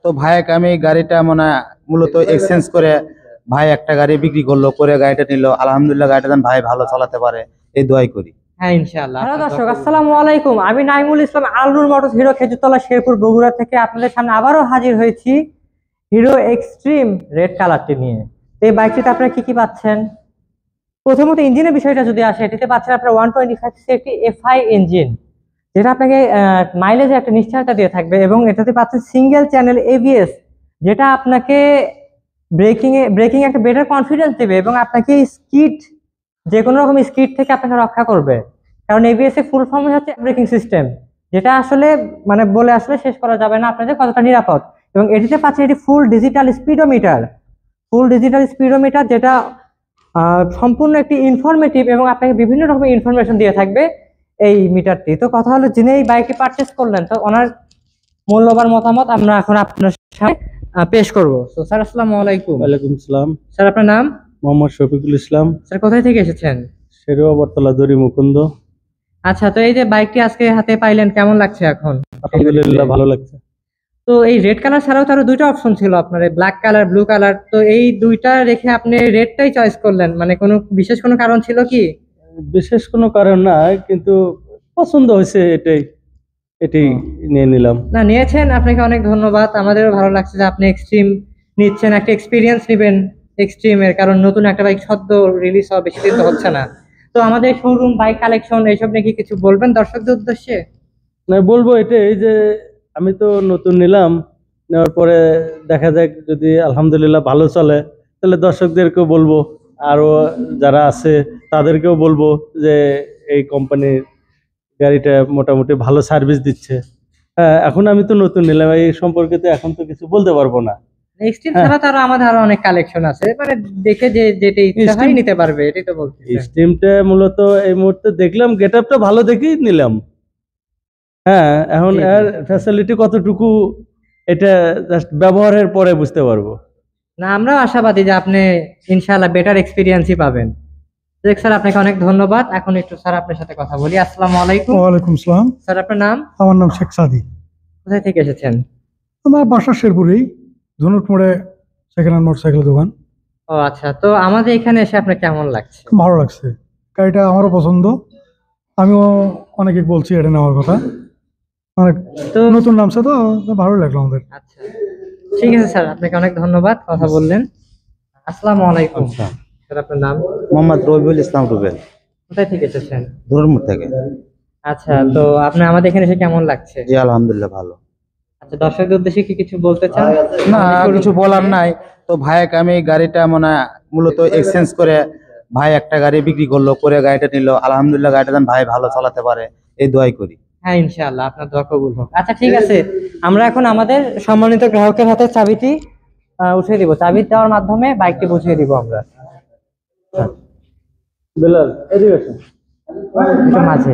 তো ভাইকে আমি গাড়িটা মূলত এক্সচেঞ্জ করে ভাই একটা গাড়ি বিক্রি করলো, করে গাড়িটা নিল। আলহামদুলিল্লাহ, গাড়িটা যেন ভাই ভালো চালাতে পারে এই দোয়াই করি। হ্যাঁ ইনশাআল্লাহ। হ্যালো দর্শক, আসসালামু আলাইকুম। আমি নাইমুল ইসলাম, আলনুর মোটরস হিরো খেজুরতলা শেরপুর বগুড়া থেকে আপনাদের সামনে আবারও হাজির হয়েছি হিরো এক্সট্রিম রেড কালারটি নিয়ে। এই বাইকটিতে আপনারা কি কি পাচ্ছেন? প্রথমত ইঞ্জিনের বিষয়টা যদি আসে, এটিতে পাচ্ছেন আপনার 125 সি একটি এফআই ইঞ্জিন, যেটা আপনাকে মাইলেজে একটা নিশ্চয়তা দিয়ে থাকবে, এবং এটাতে পাচ্ছেন সিঙ্গেল চ্যানেল এবিএস, যেটা আপনাকে ব্রেকিং একটা বেটার কনফিডেন্স দেবে এবং আপনাকে স্কিড, যে কোনো রকম স্কিড থেকে আপনাকে রক্ষা করবে। কারণ এবিএস এর ফুল ফর্ম হচ্ছে ব্রেকিং সিস্টেম, যেটা আসলে বলে আসলে শেষ করা যাবে না আপনাদের কতটা নিরাপদ। এবং এটিতে পাচ্ছেন এটি ফুল ডিজিটাল স্পিডোমিটার, যেটা সম্পূর্ণ একটি ইনফরমেটিভ এবং আপনাকে বিভিন্ন রকমের ইনফরমেশন দিয়ে থাকবে এই মিটারটি। তো কথা হলো, যিনি এই বাইকটি পারচেস করলেন, তো ওনার মূল্যবান মতামত আমরা এখন আপনার সামনে পেশ করব। তো স্যার, আসসালামু আলাইকুম। ওয়ালাইকুম আসসালাম। স্যার, আপনার নাম? মোহাম্মদ শফিকুল ইসলাম। স্যার, কোথায় থেকে এসেছেন? শেরুয়া বটতলা দড়ি মুকুন্দ। আচ্ছা, তো এই যে বাইকটি আজকে হাতে পাইলেন, কেমন লাগছে এখন? আলহামদুলিল্লাহ, ভালো লাগছে। তো এই রেড কালার ছাড়াও তো আরো দুইটা অপশন ছিল আপনার, ব্ল্যাক কালার, ব্লু কালার। তো এই দুইটা রেখে আপনি রেডটাই চয়েস করলেন, কোনো বিশেষ কোনো কারণ ছিল কি? বিশেষ কোনো কারণ না, কিন্তু পছন্দ হয়েছে, এটাই নিয়ে নিলাম। না, নিয়েছেন, আপনাকে অনেক ধন্যবাদ। আমাদেরও ভালো লাগছে যে আপনি এক্সট্রিম নিচ্ছেন, একটা এক্সপিরিয়েন্স নেবেন এক্সট্রিমের, কারণ নতুন একটা বাইক সদ্য রিলিজ হওয়া, বেশি দিন তো হচ্ছে না। তো আমাদের শোরুম, বাইক কালেকশন, এইসব নিয়ে কি কিছু বলবেন দর্শকদের উদ্দেশ্যে? না, বলবো এটাই যে আমি তো নতুন নিলাম, নেওয়ার পরে দেখা যাক যদি আলহামদুলিল্লাহ ভালো চলে, তাহলে দর্শকদেরকেও বলবো, আরও যারা আছে তাদেরকেও বলবো যে এই কোম্পানির গাড়িটা মোটামুটি ভালো সার্ভিস দিচ্ছে। হ্যাঁ, এখন আমি তো নতুন নিলাম, এই সম্পর্কে তো এখন তো কিছু বলতে পারবো না। এক্সট্রিম ছাড়া তো আরো আমাদের আরো অনেক কালেকশন আছে, দেখে যেটা ইচ্ছা হয় নিতে পারবে, এটাই তো বলছি। স্টিমটা মূলত এই মুহূর্তে দেখলাম, গেটআপটা ভালো দেখেই নিলাম। হ্যাঁ, এখন এর ফ্যাসিলিটি কতটুকু এটা জাস্ট ব্যবহারের পরে বুঝতে পারবো। না, আমরাও আশাবাদী যে আপনি ইনশাআল্লাহ বেটার এক্সপিরিয়েন্সই পাবেন। স্যার, আপনাকে অনেক ধন্যবাদ। এখন একটু স্যার আপনার সাথে কথা বলি। আসসালামু আলাইকুম। ওয়ালাইকুম সালাম। স্যার, আপনার নাম? আমার নাম শেখ সাদি। কোথায় থেকে এসেছেন? আমার বাসা শেরপুরেই, ধনুক মোড়ে সেকেন্ড হ্যান্ড মোটরসাইকেল দোকান। ও আচ্ছা, তো আমাদের এখানে এসে আপনার কেমন লাগছে? খুব ভালো লাগছে, গাড়িটা আমারও পছন্দ। আমিও অনেকে বলছি এটা নেওয়ার কথা, অনেক তো নতুন নামছে, তো ভালো লাগলো আমাদের। আচ্ছা, ঠিক আছে স্যার, আপনাকে অনেক ধন্যবাদ, কথা বললেন। আসসালামু আলাইকুম। স্যার, আপনার নাম? মোহাম্মদ রবিউল ইসলাম রুবেল। কোথায় থেকে এসেছেন? ধর্মপুর থেকে। আচ্ছা, তো আপনি আমাদের এখানে এসে কেমন লাগছে? জি আলহামদুলিল্লাহ, ভালো। আচ্ছা, দর্শকদের উদ্দেশ্যে কি কিছু বলতে চান? না, কিছু বলার নাই। তো ভাইকে আমি গাড়িটা মূলত এক্সচেঞ্জ করে ভাই একটা গাড়ি বিক্রি করলো, করে গাড়িটা নিল। আলহামদুলিল্লাহ, গাড়িটা যেন ভাই ভালো চালাতে পারে এই দোয়াই করি। হ্যাঁ ইনশাআল্লাহ, আপনার দোয়া কবুল হোক। আচ্ছা, ঠিক আছে, আমরা এখন আমাদের সম্মানিত গ্রাহকের হাতে চাবিটি উঠিয়ে দিব। চাবি দেওয়ার মাধ্যমে বাইকটি বুঝিয়ে দিব আমরা। বেলাল, এদিকে আসুন। একটু মাঝে।